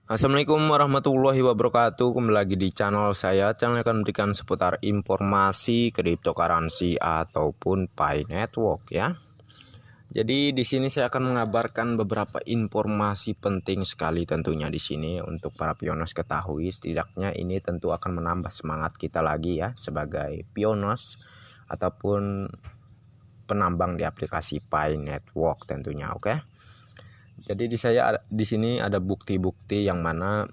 Assalamualaikum warahmatullahi wabarakatuh. Kembali lagi di channel saya. Channel akan memberikan seputar informasi cryptocurrency ataupun Pi Network ya. Jadi di sini saya akan mengabarkan beberapa informasi penting sekali tentunya di sini untuk para piones ketahui. Setidaknya ini tentu akan menambah semangat kita lagi ya sebagai piones ataupun penambang di aplikasi Pi Network tentunya, oke. Jadi di sini ada bukti-bukti yang mana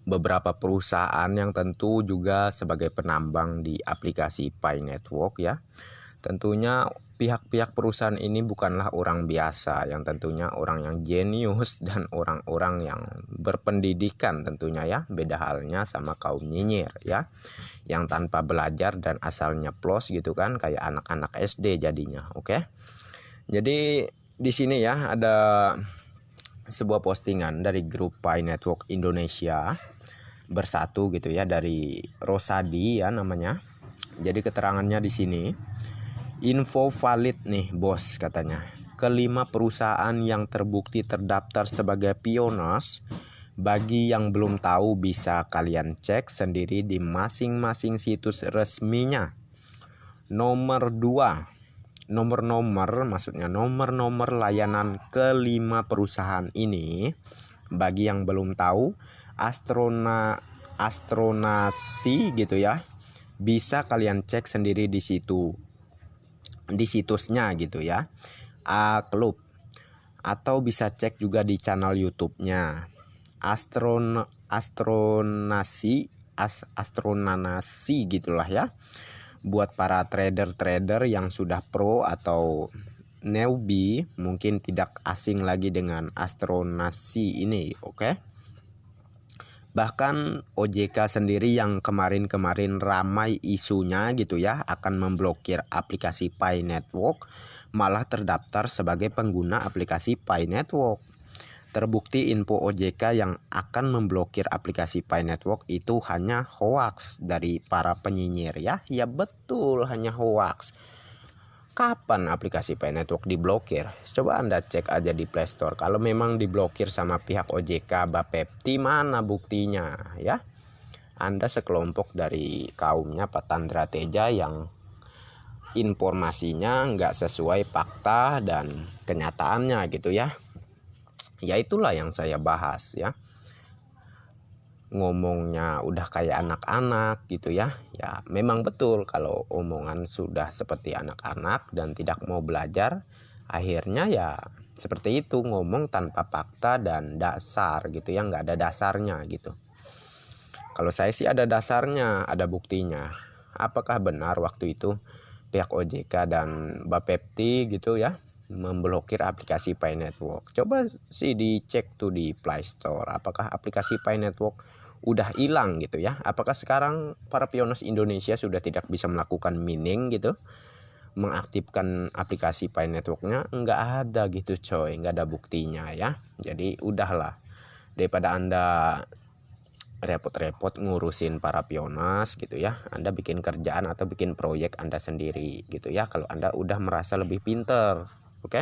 beberapa perusahaan yang tentu juga sebagai penambang di aplikasi Pi Network ya. Tentunya pihak-pihak perusahaan ini bukanlah orang biasa, yang tentunya orang yang jenius dan orang-orang yang berpendidikan tentunya ya. Beda halnya sama kaum nyinyir ya, yang tanpa belajar dan asalnya plus gitu kan, kayak anak-anak SD jadinya, oke. Jadi di sini ya ada sebuah postingan dari grup Pi Network Indonesia bersatu gitu ya, dari Rosadi ya namanya. Jadi keterangannya di sini, info valid nih bos katanya. Kelima perusahaan yang terbukti terdaftar sebagai piones. Bagi yang belum tahu bisa kalian cek sendiri di masing-masing situs resminya. Nomor 2, nomor-nomor layanan kelima perusahaan ini. Bagi yang belum tahu, Astronasi gitu ya, bisa kalian cek sendiri di situsnya gitu ya, A Club, atau bisa cek juga di channel YouTube-nya Astronasi gitulah ya. Buat para trader-trader yang sudah pro atau newbie mungkin tidak asing lagi dengan Astronasi ini, oke. Bahkan OJK sendiri yang kemarin-kemarin ramai isunya gitu ya, akan memblokir aplikasi Pi Network, malah terdaftar sebagai pengguna aplikasi Pi Network. Terbukti info OJK yang akan memblokir aplikasi Pi Network itu hanya hoax dari para penyinyir ya. Ya betul, hanya hoax. Kapan aplikasi Pi Network diblokir? Coba Anda cek aja di Play Store. Kalau memang diblokir sama pihak OJK, Bapepti, mana buktinya ya? Anda sekelompok dari kaumnya Pak Tandra Teja yang informasinya nggak sesuai fakta dan kenyataannya gitu ya. Ya itulah yang saya bahas ya. Ngomongnya udah kayak anak-anak gitu ya. Ya memang betul kalau omongan sudah seperti anak-anak dan tidak mau belajar, akhirnya ya seperti itu, ngomong tanpa fakta dan dasar gitu ya, nggak ada dasarnya gitu. Kalau saya sih ada dasarnya, ada buktinya. Apakah benar waktu itu pihak OJK dan Bapepti gitu ya memblokir aplikasi Pi Network? Coba sih dicek tuh di Play Store, apakah aplikasi Pi Network udah hilang gitu ya? Apakah sekarang para piones Indonesia sudah tidak bisa melakukan mining gitu, mengaktifkan aplikasi Pi Networknya? Nggak ada gitu coy, nggak ada buktinya ya. Jadi udahlah, daripada Anda repot-repot ngurusin para piones gitu ya, Anda bikin kerjaan atau bikin proyek Anda sendiri gitu ya, kalau Anda udah merasa lebih pinter, oke.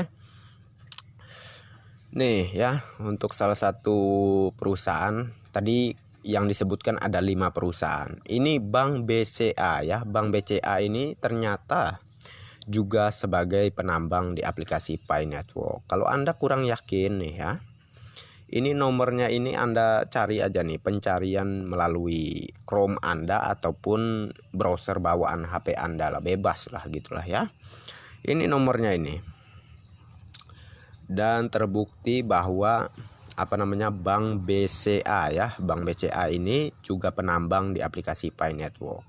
Nih ya, untuk salah satu perusahaan tadi yang disebutkan ada 5 perusahaan. Ini Bank BCA ya. Bank BCA ini ternyata juga sebagai penambang di aplikasi Pi Network. Kalau Anda kurang yakin nih ya, ini nomornya ini Anda cari aja nih, pencarian melalui Chrome Anda ataupun browser bawaan HP Anda lah, bebas lah gitulah ya. Ini nomornya ini. Dan terbukti bahwa Bank BCA ya, Bank BCA ini juga penambang di aplikasi Pi Network.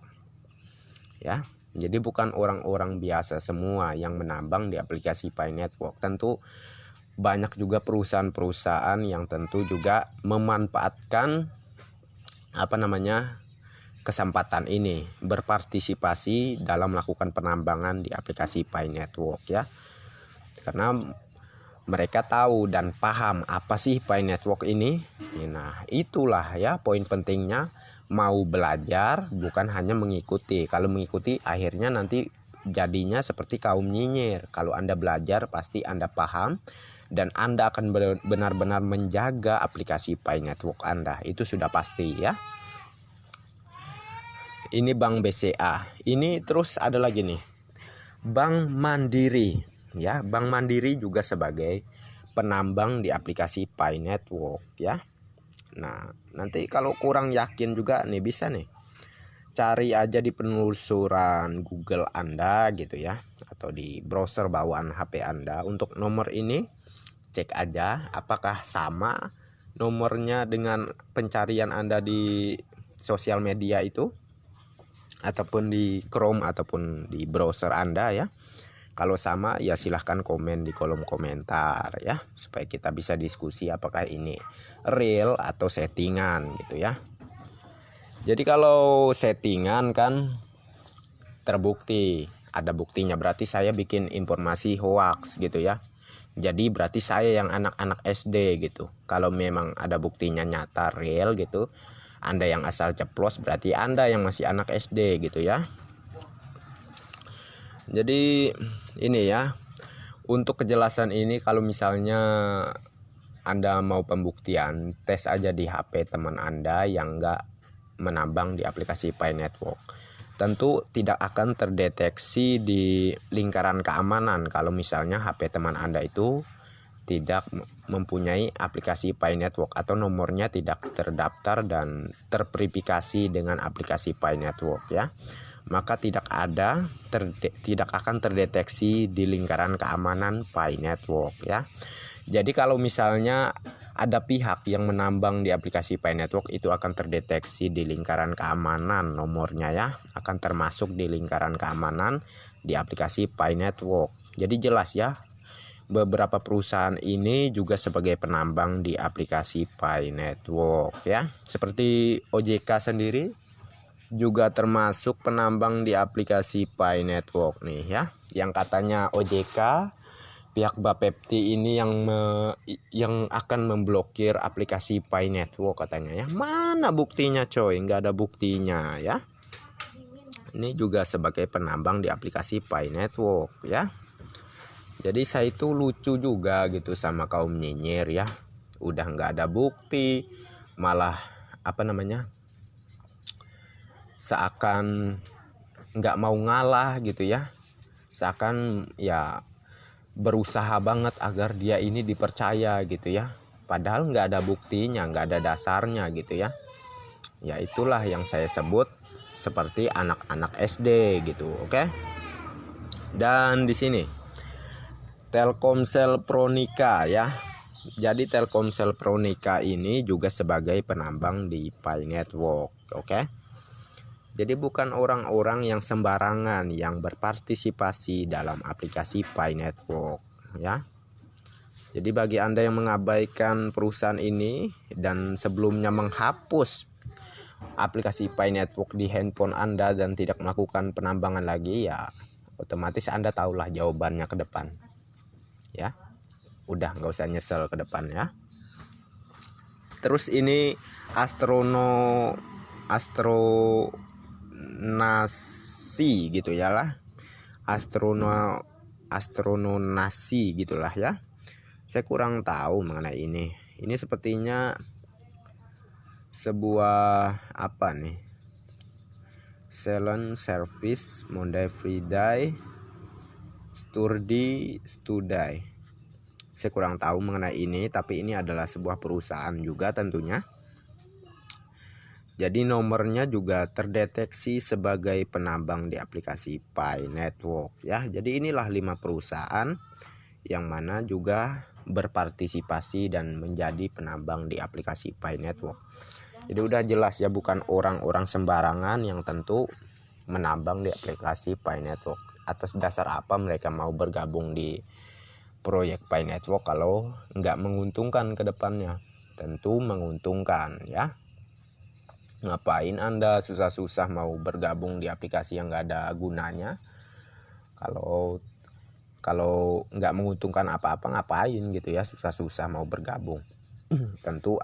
Ya. Jadi bukan orang-orang biasa semua yang menambang di aplikasi Pi Network. Tentu banyak juga perusahaan-perusahaan yang tentu juga memanfaatkan kesempatan ini, berpartisipasi dalam melakukan penambangan di aplikasi Pi Network ya. Karena mereka tahu dan paham apa sih Pi Network ini. Nah, itulah ya poin pentingnya, mau belajar bukan hanya mengikuti. Kalau mengikuti akhirnya nanti jadinya seperti kaum nyinyir. Kalau Anda belajar pasti Anda paham dan Anda akan benar-benar menjaga aplikasi Pi Network Anda. Itu sudah pasti ya. Ini Bank BCA. Ini terus ada lagi nih, Bank Mandiri ya. Bank Mandiri juga sebagai penambang di aplikasi Pi Network ya. Nah, nanti kalau kurang yakin juga nih, bisa nih cari aja di penelusuran Google Anda gitu ya, atau di browser bawaan HP Anda. Untuk nomor ini cek aja apakah sama nomornya dengan pencarian Anda di sosial media itu, ataupun di Chrome ataupun di browser Anda ya. Kalau sama ya silahkan komen di kolom komentar ya, supaya kita bisa diskusi apakah ini real atau settingan gitu ya. Jadi kalau settingan kan terbukti, ada buktinya, berarti saya bikin informasi hoax gitu ya. Jadi berarti saya yang anak-anak SD gitu. Kalau memang ada buktinya nyata real gitu, Anda yang asal ceplos, berarti Anda yang masih anak SD gitu ya. Jadi ini ya, untuk kejelasan ini, kalau misalnya Anda mau pembuktian, tes aja di HP teman Anda yang nggak menambang di aplikasi Pi Network. Tentu tidak akan terdeteksi di lingkaran keamanan kalau misalnya HP teman Anda itu tidak mempunyai aplikasi Pi Network atau nomornya tidak terdaftar dan terverifikasi dengan aplikasi Pi Network ya. Maka tidak akan terdeteksi di lingkaran keamanan Pi Network ya. Jadi kalau misalnya ada pihak yang menambang di aplikasi Pi Network, itu akan terdeteksi di lingkaran keamanan nomornya ya, akan termasuk di lingkaran keamanan di aplikasi Pi Network. Jadi jelas ya, beberapa perusahaan ini juga sebagai penambang di aplikasi Pi Network ya. Seperti OJK sendiri juga termasuk penambang di aplikasi Pi Network nih ya. Yang katanya OJK, pihak Bapepti ini yang akan memblokir aplikasi Pi Network katanya ya. Mana buktinya coy? Nggak ada buktinya ya. Ini juga sebagai penambang di aplikasi Pi Network ya. Jadi saya itu lucu juga gitu sama kaum nyinyir ya. Udah nggak ada bukti, malah seakan nggak mau ngalah gitu ya. Seakan ya berusaha banget agar dia ini dipercaya gitu ya. Padahal nggak ada buktinya, nggak ada dasarnya gitu ya. Ya itulah yang saya sebut seperti anak-anak SD gitu, oke? Dan di sini Telkomsel Pronika ya. Jadi Telkomsel Pronika ini juga sebagai penambang di Pi Network, oke? Jadi bukan orang-orang yang sembarangan yang berpartisipasi dalam aplikasi Pi Network ya. Jadi bagi Anda yang mengabaikan perusahaan ini dan sebelumnya menghapus aplikasi Pi Network di handphone Anda dan tidak melakukan penambangan lagi, ya otomatis Anda tahulah jawabannya ke depan ya. Udah nggak usah nyesel ke depan ya. Terus ini astronasi gitu ya lah. Astronasi gitulah ya. Saya kurang tahu mengenai ini. Ini sepertinya sebuah apa nih? Salon service Monday Friday Studai. Saya kurang tahu mengenai ini, tapi ini adalah sebuah perusahaan juga tentunya. Jadi nomornya juga terdeteksi sebagai penambang di aplikasi Pi Network ya. Jadi inilah 5 perusahaan yang mana juga berpartisipasi dan menjadi penambang di aplikasi Pi Network. Jadi udah jelas ya, bukan orang-orang sembarangan yang tentu menambang di aplikasi Pi Network. Atas dasar apa mereka mau bergabung di proyek Pi Network kalau nggak menguntungkan ke depannya? Tentu menguntungkan ya. Ngapain Anda susah-susah mau bergabung di aplikasi yang nggak ada gunanya? Kalau nggak menguntungkan apa-apa, ngapain gitu ya susah-susah mau bergabung? Tentu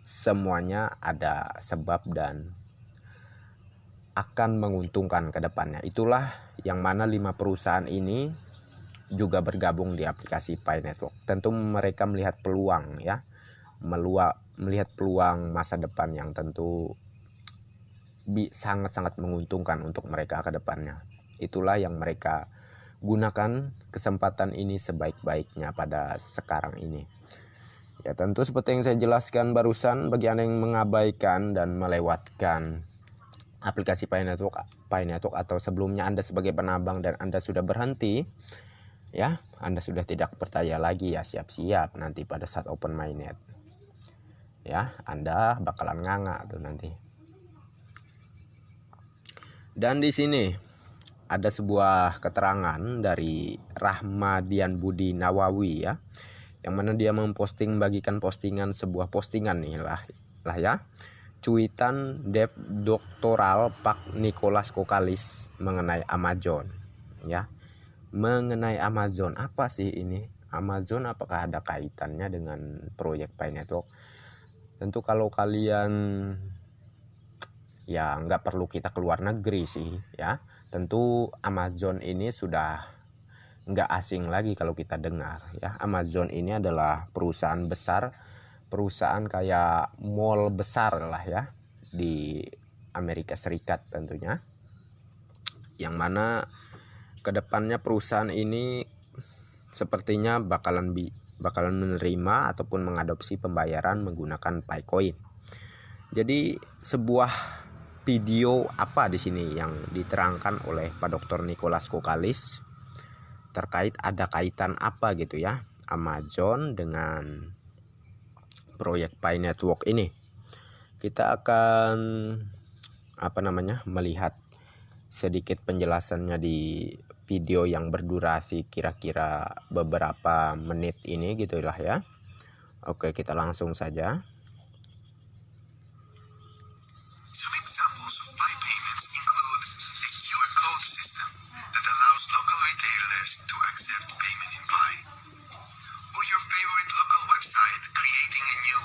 semuanya ada sebab dan akan menguntungkan ke depannya. Itulah yang mana 5 perusahaan ini juga bergabung di aplikasi Pi Network. Tentu mereka melihat peluang ya, melihat peluang masa depan yang tentu sangat-sangat menguntungkan untuk mereka ke depannya. Itulah yang mereka gunakan kesempatan ini sebaik-baiknya pada sekarang ini. Ya tentu seperti yang saya jelaskan barusan, bagi Anda yang mengabaikan dan melewatkan aplikasi Pi Network atau sebelumnya Anda sebagai penambang dan Anda sudah berhenti, ya Anda sudah tidak percaya lagi, ya siap-siap nanti pada saat open mainnet. Ya, Anda bakalan nganga tuh nanti. Dan di sini ada sebuah keterangan dari Rahmadian Budi Nawawi ya, yang mana dia bagikan postingan, sebuah postingan nih lah ya, cuitan Dev Doktoral Pak Nicholas Kokalis mengenai Amazon ya. Mengenai Amazon, apa sih ini Amazon? Apakah ada kaitannya dengan proyek Pi Network? Tentu kalau kalian ya nggak perlu kita keluar negeri sih ya, tentu Amazon ini sudah nggak asing lagi kalau kita dengar ya. Amazon ini adalah perusahaan besar, perusahaan kayak mall besar lah ya di Amerika Serikat tentunya, yang mana kedepannya perusahaan ini sepertinya bakalan menerima ataupun mengadopsi pembayaran menggunakan Picoin. Jadi sebuah video apa di sini yang diterangkan oleh Pak Dr. Nicholas Kokalis terkait ada kaitan apa gitu ya Amazon dengan proyek Pi Network ini. Kita akan melihat sedikit penjelasannya di video yang berdurasi kira-kira beberapa menit ini gitulah ya. Oke, kita langsung saja. Some examples of Pi payments include a QR code system that allows local retailers to accept payment in Pi, or your favorite local website creating a new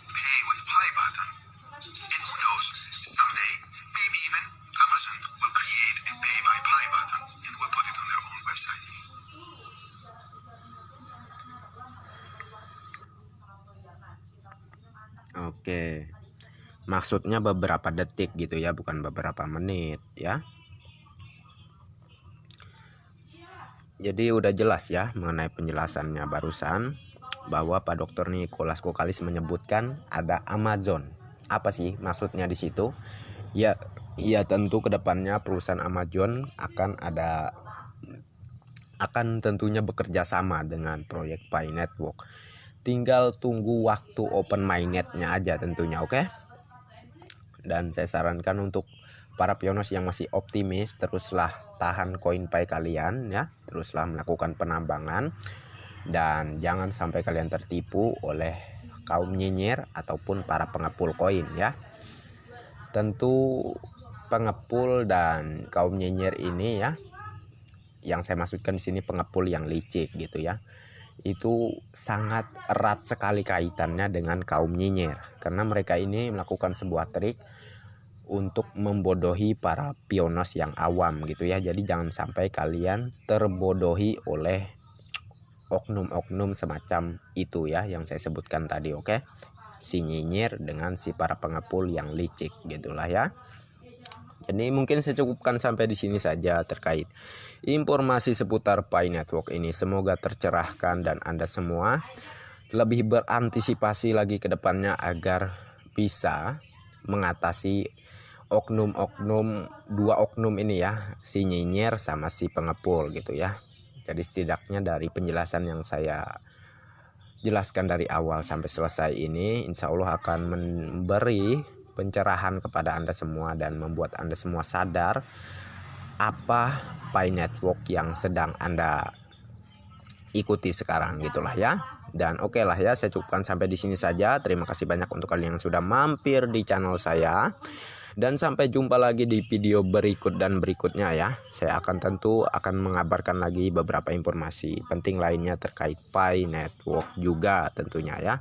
Pay with Pi button. And who knows, someday, maybe even Amazon will create a Pay by Pi button and will put it on their own website. Oke. Maksudnya beberapa detik gitu ya, bukan beberapa menit ya. Jadi udah jelas ya mengenai penjelasannya barusan, bahwa Pak Dr. Nicholas Kokalis menyebutkan ada Amazon. Apa sih maksudnya di situ? Ya tentu kedepannya perusahaan Amazon akan tentunya bekerja sama dengan proyek Pi Network. Tinggal tunggu waktu open mainnetnya aja tentunya, oke? Dan saya sarankan untuk para pionos yang masih optimis, teruslah tahan koin Pi kalian ya, teruslah melakukan penambangan dan jangan sampai kalian tertipu oleh kaum nyinyir ataupun para pengepul koin ya. Tentu pengepul dan kaum nyinyir ini ya, yang saya maksudkan di sini pengepul yang licik gitu ya, itu sangat erat sekali kaitannya dengan kaum nyinyir, karena mereka ini melakukan sebuah trik untuk membodohi para pionos yang awam gitu ya. Jadi jangan sampai kalian terbodohi oleh oknum-oknum semacam itu ya yang saya sebutkan tadi, oke? Si nyinyir dengan si para pengepul yang licik gitulah ya. Jadi mungkin saya cukupkan sampai di sini saja terkait informasi seputar Pi Network ini. Semoga tercerahkan dan Anda semua lebih berantisipasi lagi ke depannya agar bisa mengatasi dua oknum ini ya, si nyinyir sama si pengepul gitu ya. Jadi setidaknya dari penjelasan yang saya jelaskan dari awal sampai selesai ini, insya Allah akan memberi pencerahan kepada Anda semua dan membuat Anda semua sadar apa Pi Network yang sedang Anda ikuti sekarang gitulah ya. Dan oke lah ya, saya cukupkan sampai di sini saja. Terima kasih banyak untuk kalian yang sudah mampir di channel saya. Dan sampai jumpa lagi di video berikut dan berikutnya ya. Saya akan mengabarkan lagi beberapa informasi penting lainnya terkait Pi Network juga tentunya ya.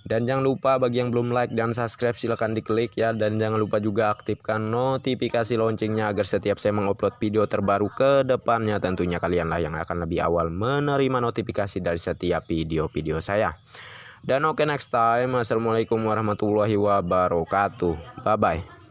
Dan jangan lupa bagi yang belum like dan subscribe silahkan diklik ya. Dan jangan lupa juga aktifkan notifikasi loncengnya agar setiap saya mengupload video terbaru ke depannya tentunya kalianlah yang akan lebih awal menerima notifikasi dari setiap video-video saya. Dan oke, next time. Assalamualaikum warahmatullahi wabarakatuh. Bye bye.